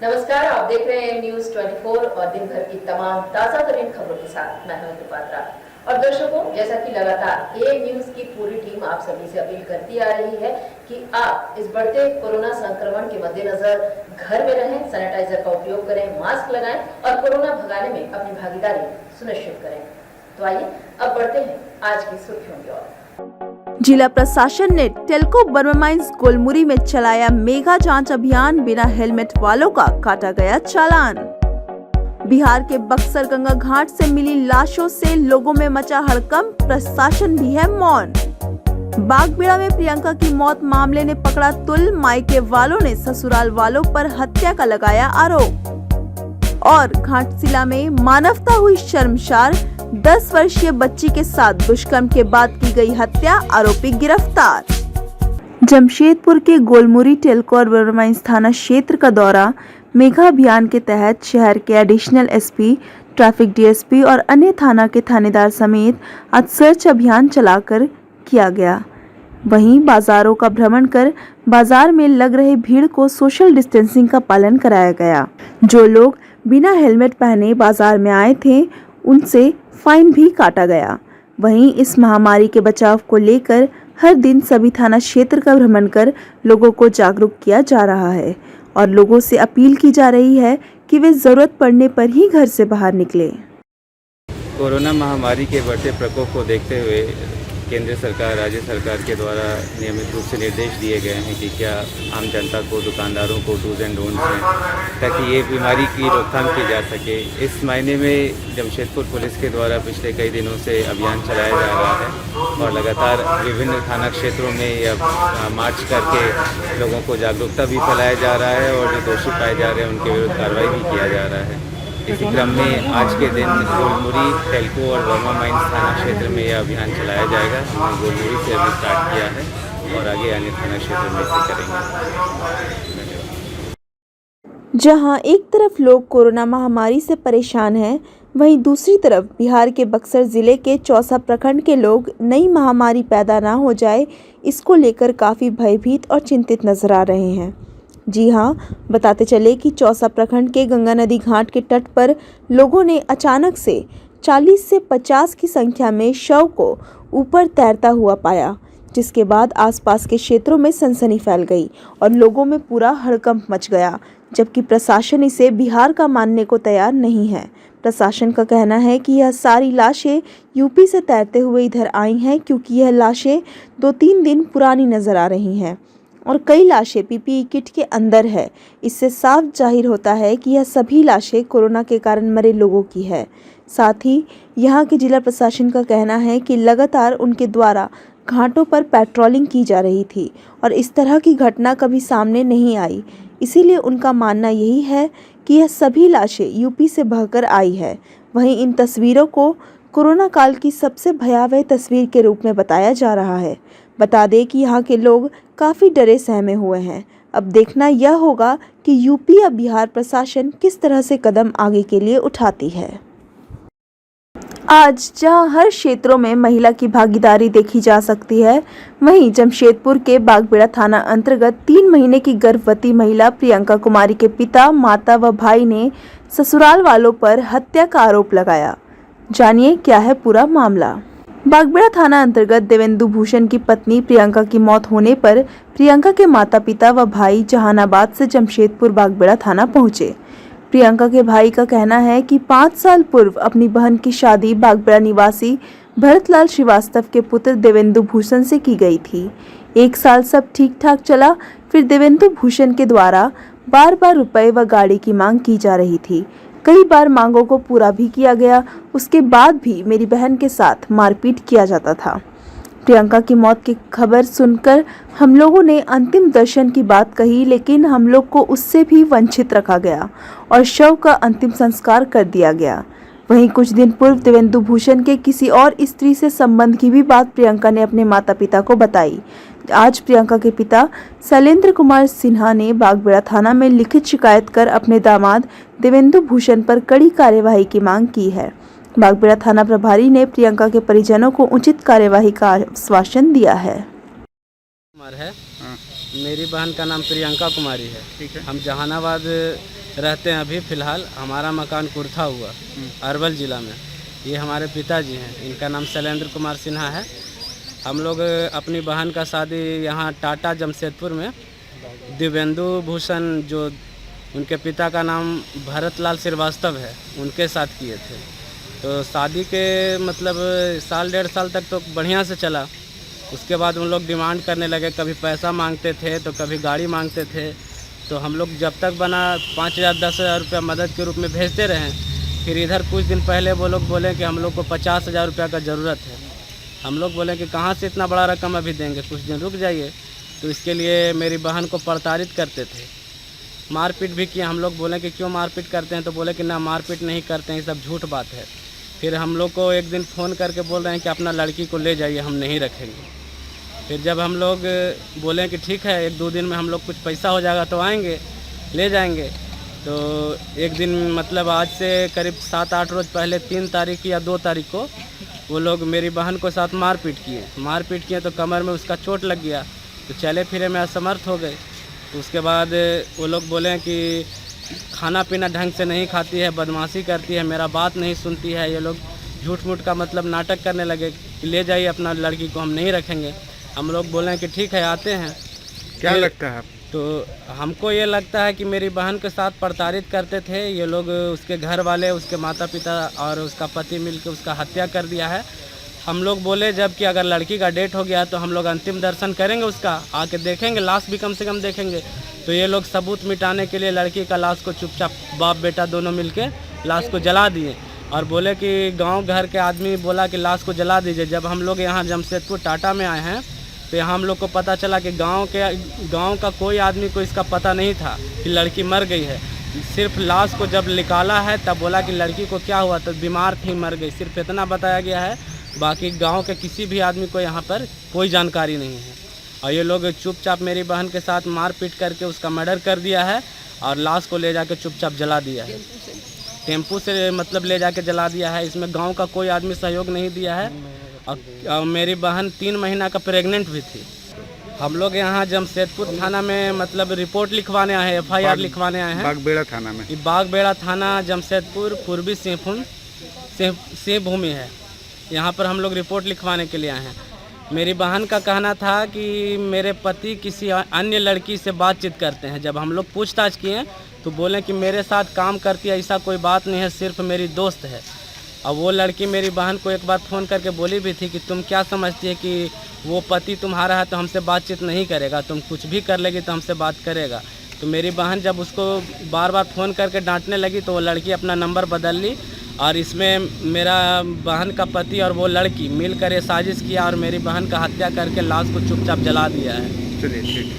नमस्कार, आप देख रहे हैं न्यूज 24 और दिन भर की तमाम ताजा तरीन खबरों के साथ मैं हूं पात्रा। और दर्शकों, जैसा कि लगातार ए न्यूज की पूरी टीम आप सभी से अपील करती आ रही है कि आप इस बढ़ते कोरोना संक्रमण के मद्देनजर घर में रहें, सैनिटाइजर का उपयोग करें, मास्क लगाएं और कोरोना भगाने में अपनी भागीदारी सुनिश्चित करें। तो आइए अब बढ़ते हैं आज की सुर्खियों की ओर। जिला प्रशासन ने टेल्को बर्मा माइंस गोलमुरी में चलाया मेगा जांच अभियान, बिना हेलमेट वालों का काटा गया चालान। बिहार के बक्सर गंगा घाट से मिली लाशों से लोगों में मचा हड़कंप, प्रशासन भी है मौन। बागबेड़ा में प्रियंका की मौत मामले ने पकड़ा तुल, मायके वालों ने ससुराल वालों पर हत्या का लगाया आरोप। और घाटशिला में मानवता हुई शर्मसार, 10 वर्षीय बच्ची के साथ दुष्कर्म के बाद की गई हत्या, आरोपी गिरफ्तार। जमशेदपुर के गोलमुरी टेल्को और बर्मा माइंस थाना क्षेत्र का दौरा मेगा अभियान के तहत शहर के एडिशनल एसपी, ट्रैफिक डीएसपी और अन्य थाना के थानेदार समेत आज सर्च अभियान चलाकर किया गया। वहीं बाजारों का भ्रमण कर बाजार में लग रहे भीड़ को सोशल डिस्टेंसिंग का पालन कराया गया। जो लोग बिना हेलमेट पहने बाजार में आए थे उनसे फाइन भी काटा गया। वहीं इस महामारी के बचाव को लेकर हर दिन सभी थाना क्षेत्र का भ्रमण कर लोगों को जागरूक किया जा रहा है और लोगों से अपील की जा रही है कि वे जरूरत पड़ने पर ही घर से बाहर निकलें। कोरोना महामारी के बढ़ते प्रकोप को देखते हुए केंद्र सरकार, राज्य सरकार के द्वारा नियमित रूप से निर्देश दिए गए हैं कि क्या आम जनता को, दुकानदारों को डूज एंड डोंट्स हैं ताकि ये बीमारी की रोकथाम की जा सके। इस महीने में जमशेदपुर पुलिस के द्वारा पिछले कई दिनों से अभियान चलाया जा रहा है और लगातार विभिन्न थाना क्षेत्रों में यह मार्च करके लोगों को जागरूकता भी फैलाया जा रहा है और जो दोषी पाए जा रहे हैं उनके विरुद्ध कार्रवाई भी किया जा रहा है। इसी क्रम में आज के दिन गोलमुरी, टेल्को और बर्मा माइंस थाना क्षेत्र में यह अभियान चलाया जाएगा। हमने गोलमुरी से अभी स्टार्ट किया है और आगे अन्य थाना क्षेत्र में इसे करेंगे। जहां एक तरफ लोग कोरोना महामारी से परेशान हैं, वहीं दूसरी तरफ बिहार के बक्सर जिले के चौसा प्रखंड के लोग नई महामारी पैदा ना हो जाए, इसको लेकर काफ़ी भयभीत और चिंतित नजर आ रहे हैं। जी हाँ, बताते चले कि चौसा प्रखंड के गंगा नदी घाट के तट पर लोगों ने अचानक से 40 से 50 की संख्या में शव को ऊपर तैरता हुआ पाया, जिसके बाद आसपास के क्षेत्रों में सनसनी फैल गई और लोगों में पूरा हड़कंप मच गया। जबकि प्रशासन इसे बिहार का मानने को तैयार नहीं है। प्रशासन का कहना है कि यह सारी लाशें यूपी से तैरते हुए इधर आई हैं, क्योंकि यह लाशें 2-3 दिन पुरानी नजर आ रही हैं और कई लाशें पीपीई किट के अंदर है। इससे साफ जाहिर होता है कि यह सभी लाशें कोरोना के कारण मरे लोगों की है। साथ ही यहाँ के जिला प्रशासन का कहना है कि लगातार उनके द्वारा घाटों पर पेट्रोलिंग की जा रही थी और इस तरह की घटना कभी सामने नहीं आई। इसीलिए उनका मानना यही है कि यह सभी लाशें यूपी से बहकर आई है। वहीं इन तस्वीरों को कोरोना काल की सबसे भयावह तस्वीर के रूप में बताया जा रहा है। बता दें कि यहाँ के लोग काफ़ी डरे सहमे हुए हैं। अब देखना यह होगा कि यूपी या बिहार प्रशासन किस तरह से कदम आगे के लिए उठाती है। आज जहां हर क्षेत्रों में महिला की भागीदारी देखी जा सकती है, वहीं जमशेदपुर के बागबेड़ा थाना अंतर्गत 3 महीने की गर्भवती महिला प्रियंका कुमारी के पिता, माता व भाई ने ससुराल वालों पर हत्या का आरोप लगाया। जानिए क्या है पूरा मामला। बागबेड़ा थाना अंतर्गत देवेंदु भूषण की पत्नी प्रियंका की मौत होने पर प्रियंका के माता पिता व भाई जहानाबाद से जमशेदपुर बागबेड़ा थाना पहुंचे। प्रियंका के भाई का कहना है कि 5 साल पूर्व अपनी बहन की शादी बागबेड़ा निवासी भरतलाल श्रीवास्तव के पुत्र देवेंदु भूषण से की गई थी। 1 साल सब ठीक ठाक चला, फिर देवेंदु भूषण के द्वारा बार-बार रुपए व गाड़ी की मांग की जा रही थी। कई बार मांगों को पूरा भी किया गया, उसके बाद भी मेरी बहन के साथ मारपीट किया जाता था। प्रियंका की मौत की खबर सुनकर हम लोगों ने अंतिम दर्शन की बात कही, लेकिन हम लोग को उससे भी वंचित रखा गया और शव का अंतिम संस्कार कर दिया गया। वहीं कुछ दिन पूर्व देवेंदु भूषण के किसी और स्त्री से संबंध की भी बात प्रियंका ने अपने माता पिता को बताई। आज प्रियंका के पिता शैलेंद्र कुमार सिन्हा ने बागबेड़ा थाना में लिखित शिकायत कर अपने दामाद देवेंदु भूषण पर कड़ी कार्यवाही की मांग की है। बागबेड़ा थाना प्रभारी ने प्रियंका के परिजनों को उचित कार्यवाही का आश्वासन दिया है। मेरी बहन का नाम प्रियंका कुमारी है। ठीक है। हम जहानाबाद रहते हैं अभी फ़िलहाल। हमारा मकान कुर्था हुआ अरवल ज़िला में। ये हमारे पिताजी हैं, इनका नाम शैलेंद्र कुमार सिन्हा है। हम लोग अपनी बहन का शादी यहाँ टाटा जमशेदपुर में दिव्येंदु भूषण, जो उनके पिता का नाम भरत लाल श्रीवास्तव है, उनके साथ किए थे। तो शादी के मतलब साल 1.5 साल तक तो बढ़िया से चला। उसके बाद उन लोग डिमांड करने लगे, कभी पैसा मांगते थे तो कभी गाड़ी मांगते थे। तो हम लोग जब तक बना 5,000 10,000 रुपया मदद के रूप में भेजते रहे। फिर इधर कुछ दिन पहले वो लोग बोले कि हम लोग को 50,000 रुपया का ज़रूरत है। हम लोग बोले कि कहाँ से इतना बड़ा रकम अभी देंगे, कुछ दिन रुक जाइए। तो इसके लिए मेरी बहन को प्रताड़ित करते थे, मारपीट भी किया। हम लोग बोले कि क्यों मारपीट करते हैं, तो बोले कि ना मारपीट नहीं करते हैं, ये सब झूठ बात है। फिर हम लोग को एक दिन फ़ोन करके बोल रहे हैं कि अपना लड़की को ले जाइए, हम नहीं रखेंगे। फिर जब हम लोग बोले कि ठीक है 1-2 दिन में हम लोग कुछ पैसा हो जाएगा तो आएंगे, ले जाएंगे। तो एक दिन मतलब आज से करीब 7-8 रोज़ पहले 3 तारीख या 2 तारीख को वो लोग मेरी बहन को साथ मारपीट किए तो कमर में उसका चोट लग गया। तो चले फिरे में असमर्थ हो गए। तो उसके बाद वो लोग बोले कि खाना पीना ढंग से नहीं खाती है, बदमाशी करती है, मेरा बात नहीं सुनती है। ये लोग झूठ मूठ का मतलब नाटक करने लगे कि ले जाइए अपना लड़की को, हम नहीं रखेंगे। हम लोग बोले कि ठीक है आते हैं। क्या लगता है? तो हमको ये लगता है कि मेरी बहन के साथ प्रताड़ित करते थे ये लोग। उसके घर वाले, उसके माता पिता और उसका पति मिलकर उसका हत्या कर दिया है। हम लोग बोले जब कि अगर लड़की का डेट हो गया तो हम लोग अंतिम दर्शन करेंगे, उसका आके देखेंगे, लाश भी कम से कम देखेंगे। तो ये लोग सबूत मिटाने के लिए लड़की का लाश को चुपचाप बाप बेटा दोनों मिलके लाश को जला दिए और बोले कि गांव घर के आदमी बोला कि लाश को जला दीजिए। जब हम लोग यहाँ जमशेदपुर टाटा में आए हैं तो यहाँ हम लोग को पता चला कि गांव का कोई आदमी को इसका पता नहीं था कि लड़की मर गई है। सिर्फ लाश को जब निकाला है तब बोला कि लड़की को क्या हुआ, तो बीमार थी, मर गई, सिर्फ इतना बताया गया है। बाकी गांव के किसी भी आदमी को यहाँ पर कोई जानकारी नहीं है। और ये लोग चुपचाप मेरी बहन के साथ मारपीट करके उसका मर्डर कर दिया है और लाश को ले जाके चुपचाप जला दिया है। टेम्पू से मतलब ले जाके जला दिया है। इसमें गांव का कोई आदमी सहयोग नहीं दिया है। और मेरी बहन 3 महीना का प्रेग्नेंट भी थी। हम लोग यहाँ जमशेदपुर थाना में मतलब रिपोर्ट लिखवाने आए हैं, FIR लिखवाने आए हैं। बागबेड़ा थाना में। ये बागबेड़ा थाना जमशेदपुर पूर्वी सिंहभूमि है। यहाँ पर हम लोग रिपोर्ट लिखवाने के लिए आए हैं। मेरी बहन का कहना था कि मेरे पति किसी अन्य लड़की से बातचीत करते हैं। जब हम लोग पूछताछ किए तो बोले कि मेरे साथ काम करती है, ऐसा कोई बात नहीं है, सिर्फ मेरी दोस्त है। और वो लड़की मेरी बहन को एक बार फ़ोन करके बोली भी थी कि तुम क्या समझती है कि वो पति तुम्हारा है तो हमसे बातचीत नहीं करेगा, तुम कुछ भी कर लेगी तो हमसे बात करेगा। तो मेरी बहन जब उसको बार बार फ़ोन करके डांटने लगी तो वो लड़की अपना नंबर बदल ली और इसमें मेरा बहन का पति और वो लड़की मिलकर ये साजिश किया और मेरी बहन का हत्या करके लाश को चुपचाप जला दिया है। चलिए ठीक है।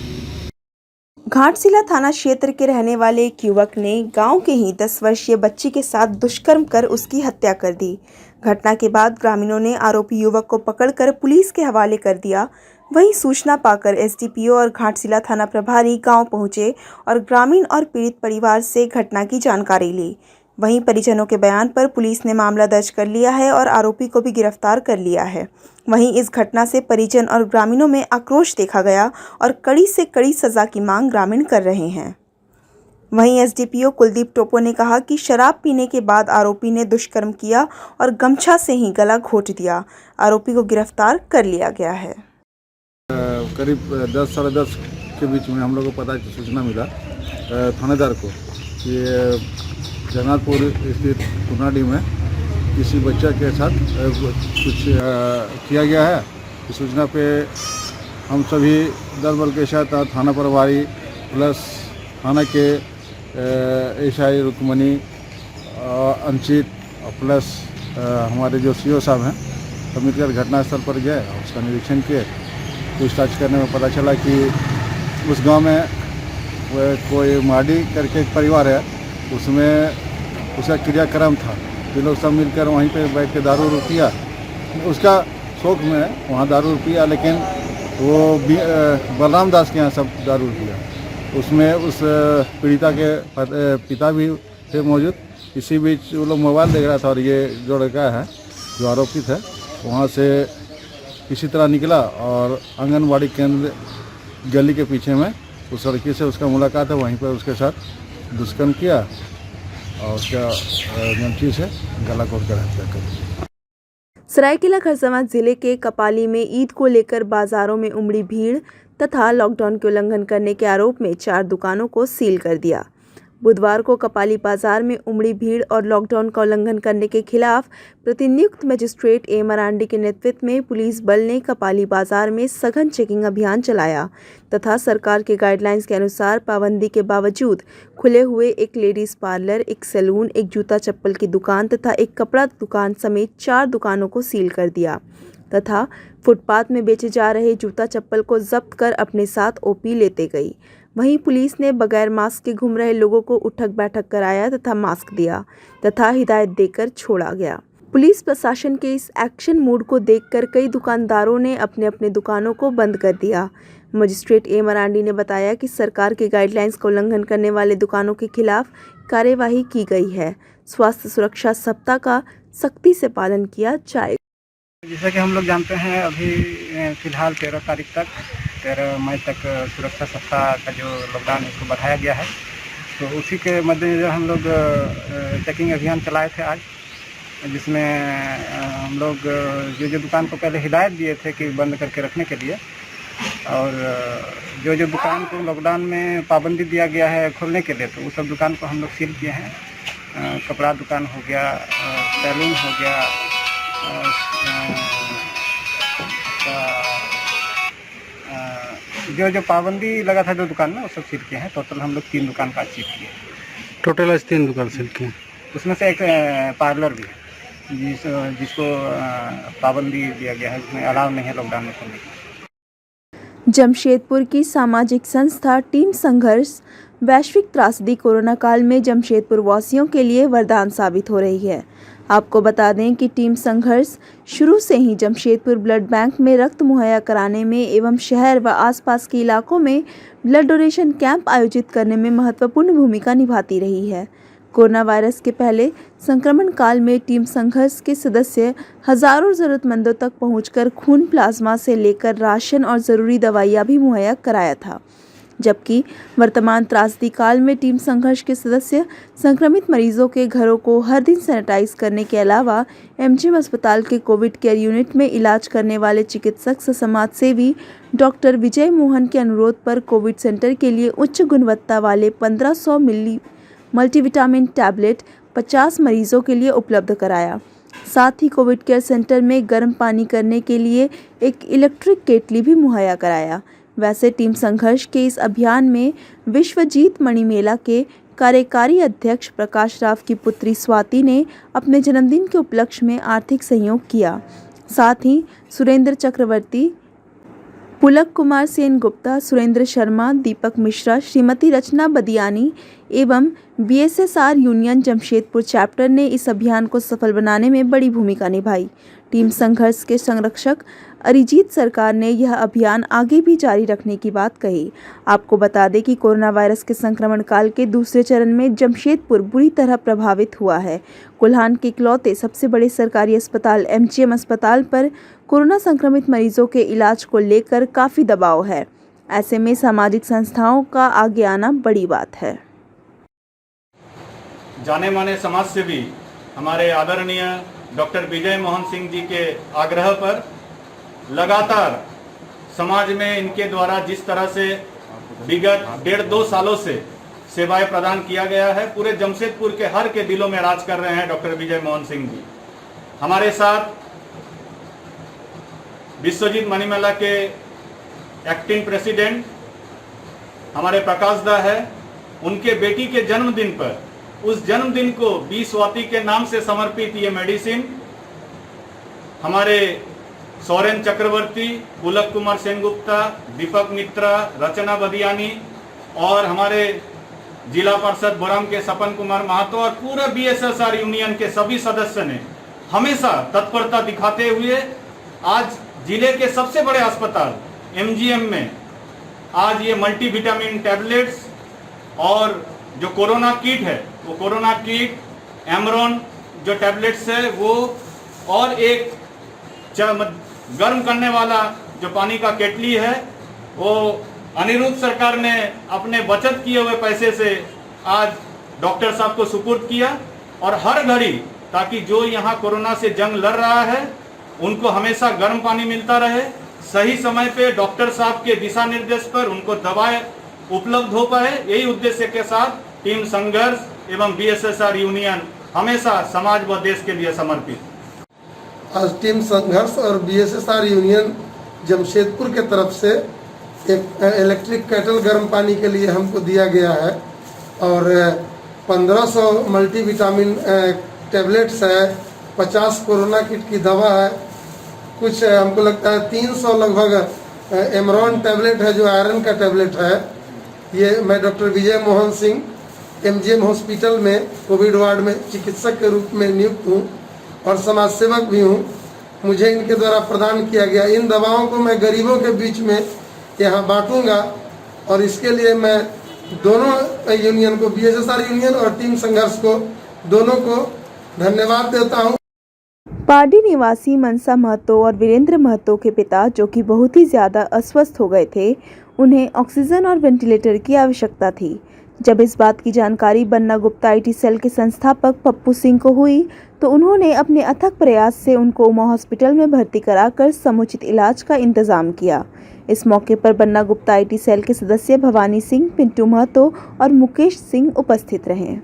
घाटशिला थाना क्षेत्र के रहने वाले एक युवक ने गांव के ही 10 वर्षीय बच्ची के साथ दुष्कर्म कर उसकी हत्या कर दी। घटना के बाद ग्रामीणों ने आरोपी युवक को पकड़कर पुलिस के हवाले कर दिया। वहीं सूचना पाकर SDPO और घाटशिला थाना प्रभारी गांव पहुंचे और ग्रामीण और पीड़ित परिवार से घटना की जानकारी ली। वहीं परिजनों के बयान पर पुलिस ने मामला दर्ज कर लिया है और आरोपी को भी गिरफ्तार कर लिया है। वहीं इस घटना से परिजन और ग्रामीणों में आक्रोश देखा गया और कड़ी से कड़ी सजा की मांग ग्रामीण कर रहे हैं। वहीं SDPO कुलदीप टोपो ने कहा कि शराब पीने के बाद आरोपी ने दुष्कर्म किया और गमछा से ही गला घोंट दिया। आरोपी को गिरफ्तार कर लिया गया है। करीब 10 साढ़े 10 के बीच में हम लोग को पता सूचना मिला थानेदार को कि जगन्नाथपुर स्थित कुनाडी में किसी बच्चा के साथ कुछ किया गया है। इस सूचना पे हम सभी दल बल के साथ थाना प्रभारी प्लस थाना के SI रुकमणी अंचित प्लस हमारे जो CO साहब हैं सब मिलकर घटनास्थल पर गए और उसका निरीक्षण किए। पूछताछ करने में पता चला कि उस गांव में कोई माडी करके एक परिवार है, उसमें उसका क्रियाक्रम था। ये लोग सब मिलकर वहीं पे बैठ के दारू पिया। उसका शौक में वहाँ दारू पिया, लेकिन वो बलराम दास के यहाँ सब दारू पिया। उसमें उस पीड़िता के पिता भी थे मौजूद। इसी बीच वो लोग मोबाइल देख रहा था और ये जो लड़का है जो आरोपित है वहाँ से किसी तरह निकला और आंगनबाड़ी केंद्र गली के पीछे में उस लड़की से उसका मुलाकात है। वहीं पर उसके साथ दुष्कर्म किया और उसका गमछी से गला घोट कर हत्या कर दी। सरायकेला खरसावां जिले के कपाली में ईद को लेकर बाजारों में उमड़ी भीड़ तथा लॉकडाउन के उल्लंघन करने के आरोप में 4 दुकानों को सील कर दिया। बुधवार को कपाली बाजार में उमड़ी भीड़ और लॉकडाउन का उल्लंघन करने के खिलाफ प्रतिनियुक्त मजिस्ट्रेट ए मरांडी के नेतृत्व में पुलिस बल ने कपाली बाजार में सघन चेकिंग अभियान चलाया तथा सरकार के गाइडलाइंस के अनुसार पाबंदी के बावजूद खुले हुए एक लेडीज पार्लर, एक सैलून, एक जूता चप्पल की दुकान तथा एक कपड़ा दुकान समेत 4 दुकानों को सील कर दिया तथा फुटपाथ में बेचे जा रहे जूता चप्पल को जब्त कर अपने साथ ओपी लेते गई। वहीं पुलिस ने बगैर मास्क के घूम रहे लोगों को उठक बैठक कराया तथा मास्क दिया तथा हिदायत देकर छोड़ा गया। पुलिस प्रशासन के इस एक्शन मूड को देखकर कई दुकानदारों ने अपने अपने दुकानों को बंद कर दिया। मजिस्ट्रेट ए मरांडी ने बताया कि सरकार के गाइडलाइंस का उल्लंघन करने वाले दुकानों के खिलाफ कार्यवाही की गई है। स्वास्थ्य सुरक्षा सप्ताह का सख्ती से पालन किया जाएगा। जैसा कि हम लोग जानते हैं, अभी फ़िलहाल 13 मई तक सुरक्षा सप्ताह का जो लॉकडाउन है उसको बढ़ाया गया है, तो उसी के मद्देनज़र हम लोग चेकिंग अभियान चलाए थे आज, जिसमें हम लोग जो दुकान को पहले हिदायत दिए थे कि बंद करके रखने के लिए, और जो दुकान को लॉकडाउन में पाबंदी दिया गया है खोलने के लिए, तो उस सब दुकान को हम लोग सील किए हैं। कपड़ा दुकान हो गया, सैलून हो गया, जो पाबंदी लगा था 2 दुकान में वो सब सील किए हैं। टोटल हम लोग 3 दुकान का सील किए। टोटल आज 3 दुकान सील किए, उसमें से एक पार्लर भी है जिसको पाबंदी दिया गया है, जिसमें अलाउ नहीं है लॉकडाउन में खोलने की। जमशेदपुर की सामाजिक संस्था टीम संघर्ष वैश्विक त्रासदी कोरोना काल में जमशेदपुर वासियों के लिए वरदान साबित हो रही है। आपको बता दें कि टीम संघर्ष शुरू से ही जमशेदपुर ब्लड बैंक में रक्त मुहैया कराने में एवं शहर व आसपास के इलाकों में ब्लड डोनेशन कैंप आयोजित करने में महत्वपूर्ण भूमिका निभाती रही है। कोरोना वायरस के पहले संक्रमण काल में टीम संघर्ष के सदस्य हजारों जरूरतमंदों तक पहुंचकर खून, प्लाज्मा से लेकर राशन और ज़रूरी दवाइयाँ भी मुहैया कराया था, जबकि वर्तमान त्रासदी काल में टीम संघर्ष के सदस्य संक्रमित मरीजों के घरों को हर दिन सैनिटाइज करने के अलावा एमजीएम अस्पताल के कोविड केयर यूनिट में इलाज करने वाले चिकित्सक व समाज सेवी डॉक्टर विजय मोहन के अनुरोध पर कोविड सेंटर के लिए उच्च गुणवत्ता वाले 1500 मिली मल्टीविटामिन टैबलेट 50 मरीजों के लिए उपलब्ध कराया। साथ ही कोविड केयर सेंटर में गर्म पानी करने के लिए एक इलेक्ट्रिक केटली भी मुहैया कराया। वैसे टीम संघर्ष के इस अभियान में विश्वजीत मणि मेला के कार्यकारी अध्यक्ष प्रकाश राव की पुत्री स्वाति ने अपने जन्मदिन के उपलक्ष्य में आर्थिक सहयोग किया। साथ ही सुरेंद्र चक्रवर्ती, पुलक कुमार सेन गुप्ता, सुरेंद्र शर्मा, दीपक मिश्रा, श्रीमती रचना बदियानी एवं बीएसएसआर यूनियन जमशेदपुर चैप्टर ने इस अभियान को सफल बनाने में बड़ी भूमिका निभाई। टीम संघर्ष के संरक्षक अरिजीत सरकार ने यह अभियान आगे भी जारी रखने की बात कही। आपको बता दें कि कोरोना वायरस के संक्रमण काल के दूसरे चरण में जमशेदपुर बुरी तरह प्रभावित हुआ है। कोल्हान के इकलौते सबसे बड़े सरकारी अस्पताल एमजीएम अस्पताल पर कोरोना संक्रमित मरीजों के इलाज को लेकर काफ़ी दबाव है। ऐसे में सामाजिक संस्थाओं का आगे आना बड़ी बात है। जाने माने समाज सेवी हमारे आदरणीय डॉक्टर विजय मोहन सिंह जी के आग्रह पर लगातार समाज में इनके द्वारा जिस तरह से विगत 1.5-2 सालों से सेवाएं प्रदान किया गया है, पूरे जमशेदपुर के हर के दिलों में राज कर रहे हैं डॉक्टर विजय मोहन सिंह जी। हमारे साथ विश्वजीत मणिमेला के एक्टिंग प्रेसिडेंट हमारे प्रकाश दा है। उनके बेटी के जन्मदिन पर, उस जन्मदिन को 20 स्वाति के नाम से समर्पित ये मेडिसिन हमारे सौरेन चक्रवर्ती, पुलक कुमार सेनगुप्ता, दीपक मित्रा, रचना बदियानी और हमारे जिला पार्षद बोराम के सपन कुमार महतो और पूरा बीएसएसआर यूनियन के सभी सदस्य ने हमेशा तत्परता दिखाते हुए आज जिले के सबसे बड़े अस्पताल एमजीएम में आज ये मल्टीविटामिन टैबलेट्स और जो कोरोना किट है, वो कोरोना किट, एमरॉन जो टैबलेट्स है वो, और एक गर्म करने वाला जो पानी का केटली है, वो अनिरुद्ध सरकार ने अपने बचत किए हुए पैसे से आज डॉक्टर साहब को सुपुर्द किया और हर घड़ी ताकि जो यहाँ कोरोना से जंग लड़ रहा है उनको हमेशा गर्म पानी मिलता रहे, सही समय पे डॉक्टर साहब के दिशा निर्देश पर उनको दवाएं उपलब्ध हो पाए। यही उद्देश्य के साथ टीम संघर्ष एवं बीएसएसआर यूनियन हमेशा समाज व देश के लिए समर्पित। आज टीम संघर्ष और बीएसएसआर यूनियन जमशेदपुर के तरफ से एक इलेक्ट्रिक केटल गर्म पानी के लिए हमको दिया गया है और 1500 मल्टीविटामिन टैबलेट्स है, 50 कोरोना किट की दवा है, कुछ हमको लगता है 300 लगभग एमरॉन टैबलेट है जो आयरन का टैबलेट है। ये मैं डॉक्टर विजय मोहन सिंह एमजीएम हॉस्पिटल में कोविड वार्ड में चिकित्सक के रूप में नियुक्त हूँ और समाज सेवक भी हूँ। मुझे इनके द्वारा प्रदान किया गया इन दवाओं को मैं गरीबों के बीच में यहाँ बांटूंगा और इसके लिए मैं दोनों यूनियन को, बीएसएसआर यूनियन और टीम संघर्ष को, दोनों को धन्यवाद देता हूँ। पारडी निवासी मनसा महतो और वीरेंद्र महतो के पिता, जो कि बहुत ही ज़्यादा अस्वस्थ हो गए थे, उन्हें ऑक्सीजन और वेंटिलेटर की आवश्यकता थी। जब इस बात की जानकारी बन्ना गुप्ता आईटी सेल के संस्थापक पप्पू सिंह को हुई तो उन्होंने अपने अथक प्रयास से उनको उमा हॉस्पिटल में भर्ती कराकर समुचित इलाज का इंतजाम किया। इस मौके पर बन्ना गुप्ता आईटी सेल के सदस्य भवानी सिंह, पिंटू महतो और मुकेश सिंह उपस्थित रहे।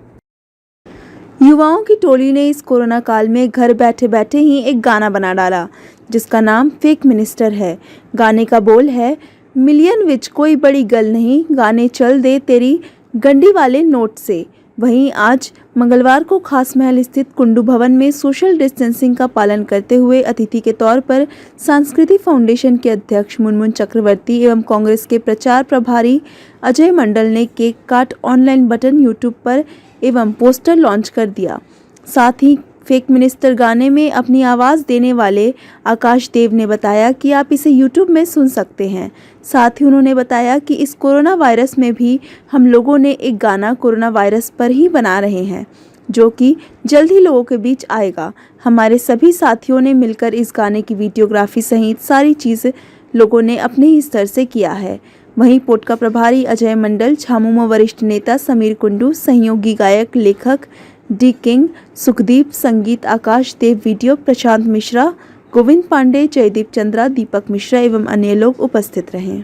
युवाओं की टोली ने इस कोरोना काल में घर बैठे बैठे ही एक गाना बना डाला जिसका नाम फेक मिनिस्टर है। गाने का बोल है, मिलियन विच कोई बड़ी गल नहीं, गाने चल दे तेरी गंडी वाले नोट से। वहीं आज मंगलवार को खास महल स्थित कुंडू भवन में सोशल डिस्टेंसिंग का पालन करते हुए अतिथि के तौर पर सांस्कृतिक फाउंडेशन के अध्यक्ष मुनमुन चक्रवर्ती एवं कांग्रेस के प्रचार प्रभारी अजय मंडल ने केक काट, ऑनलाइन बटन यूट्यूब पर एवं पोस्टर लॉन्च कर दिया। साथ ही फेक मिनिस्टर गाने में अपनी आवाज़ देने वाले आकाश देव ने बताया कि आप इसे यूट्यूब में सुन सकते हैं। साथ ही उन्होंने बताया कि इस कोरोना वायरस में भी हम लोगों ने एक गाना कोरोना वायरस पर ही बना रहे हैं जो कि जल्द ही लोगों के बीच आएगा। हमारे सभी साथियों ने मिलकर इस गाने की वीडियोग्राफी सहित सारी चीज़ लोगों ने अपने ही स्तर से किया है। वहीं पोटका प्रभारी अजय मंडल, झामुमो वरिष्ठ नेता समीर कुंडू, सहयोगी गायक लेखक डी किंग, सुखदीप, संगीत आकाश देव, वीडियो प्रशांत मिश्रा, गोविंद पांडे, जयदीप चंद्रा, दीपक मिश्रा एवं अन्य लोग उपस्थित रहे।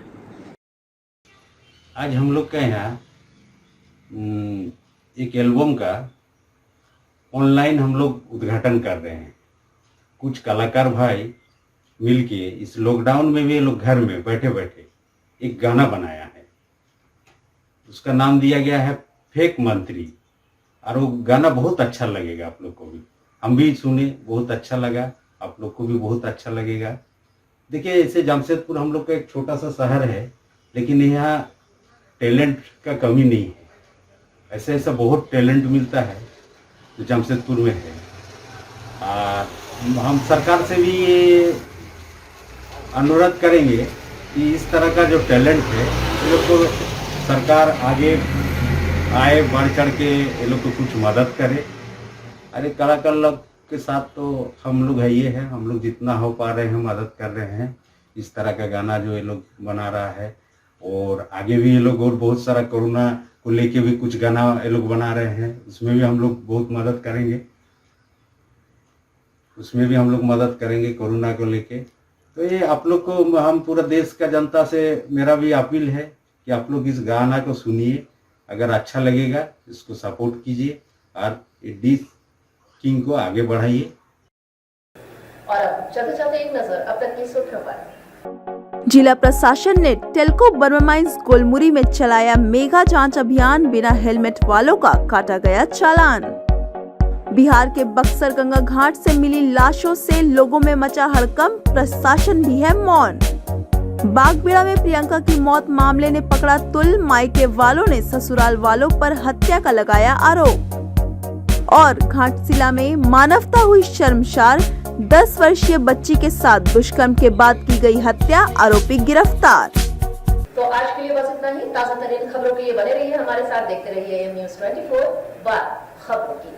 आज हम लोग का यहाँ एक एल्बम का ऑनलाइन हम लोग उद्घाटन कर रहे हैं। कुछ कलाकार भाई मिलके इस लॉकडाउन में भी ये लोग घर में बैठे बैठे एक गाना बनाया है। उसका नाम दिया गया है फेक मंत्री और वो गाना बहुत अच्छा लगेगा आप लोग को भी। हम भी सुने, बहुत अच्छा लगा, आप लोग को भी बहुत अच्छा लगेगा। देखिए, ऐसे जमशेदपुर हम लोग का एक छोटा सा शहर है लेकिन यहाँ टैलेंट का कमी नहीं है। ऐसे ऐसा बहुत टैलेंट मिलता है जो जमशेदपुर में है। और हम सरकार से भी ये अनुरोध करेंगे कि इस तरह का जो टैलेंट है ये लोग को सरकार आगे आए, बढ़ चढ़ के ये लोग को कुछ मदद करे। अरे कलाकार लोग के साथ तो हम लोग है ये हैं, हम लोग जितना हो पा रहे हैं मदद कर रहे हैं। इस तरह का गाना जो ये लोग बना रहा है और आगे भी ये लोग और बहुत सारा कोरोना को लेके भी कुछ गाना ये लोग बना रहे हैं, उसमें भी हम लोग बहुत मदद करेंगे। उसमें भी हम लोग मदद करेंगे कोरोना को लेके। तो ये आप लोग को, हम पूरा देश का जनता से मेरा भी अपील है कि आप लोग इस गाना को सुनिए, अगर अच्छा लगेगा इसको सपोर्ट कीजिए और डी किंग को आगे बढ़ाइए। और अब चलते चलते एक नजर अब तक की सुर्खियों पर। जिला प्रशासन ने टेल्को बर्मा माइंस गोलमुरी में चलाया मेगा जांच अभियान, बिना हेलमेट वालों का काटा गया चालान। बिहार के बक्सर गंगा घाट से मिली लाशों से लोगों में मचा हड़कंप, प्रशासन भी है मौन। बागबीड़ा में प्रियंका की मौत मामले ने पकड़ा तुल, मायके वालों ने ससुराल वालों पर हत्या का लगाया आरोप। और घाटशिला में मानवता हुई शर्मसार, 10 वर्षीय बच्ची के साथ दुष्कर्म के बाद की गई हत्या, आरोपी गिरफ्तार। तो आज के लिए बस इतना ही। ताजा तरीन खबरों के लिए बने रहिए हमारे साथ, देखते रहिए AM News 24 बात खबरों की।